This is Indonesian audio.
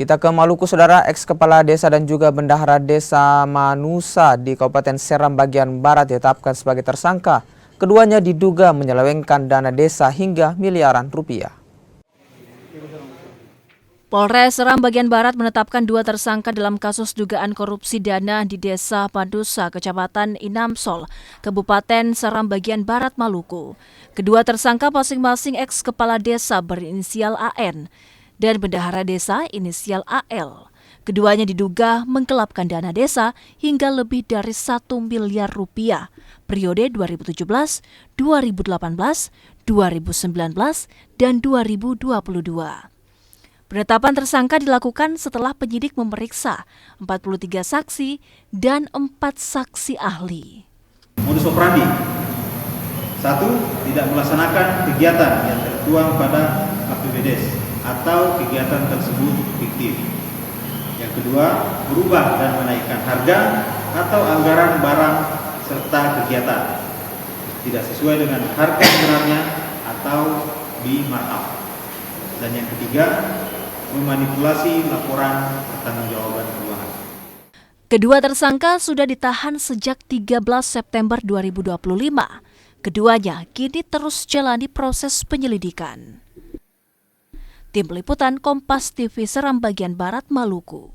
Kita ke Maluku, Saudara. Ex-kepala desa dan juga bendahara desa Manusa di Kabupaten Seram bagian Barat ditetapkan sebagai tersangka. Keduanya diduga menyelewengkan dana desa hingga miliaran rupiah. Polres Seram bagian Barat menetapkan 2 tersangka dalam kasus dugaan korupsi dana di Desa Manusa, Kecamatan Inamsol, Kabupaten Seram bagian Barat, Maluku. Kedua tersangka masing-masing ex-kepala desa berinisial AN dan bendahara desa inisial AL. Keduanya diduga menggelapkan dana desa hingga lebih dari 1 miliar rupiah periode 2017, 2018, 2019, dan 2022. Penetapan tersangka dilakukan setelah penyidik memeriksa 43 saksi dan 4 saksi ahli. Modus operandi: 1. Tidak melaksanakan kegiatan yang tertuang pada APBDes atau kegiatan tersebut fiktif. Yang kedua, berubah dan menaikkan harga atau anggaran barang serta kegiatan tidak sesuai dengan harga sebenarnya atau di markup. Dan yang ketiga, memanipulasi laporan pertanggungjawaban keuangan. Kedua tersangka sudah ditahan sejak 13 September 2025. Keduanya kini terus jalani proses penyelidikan. Tim Liputan Kompas TV Seram bagian Barat, Maluku.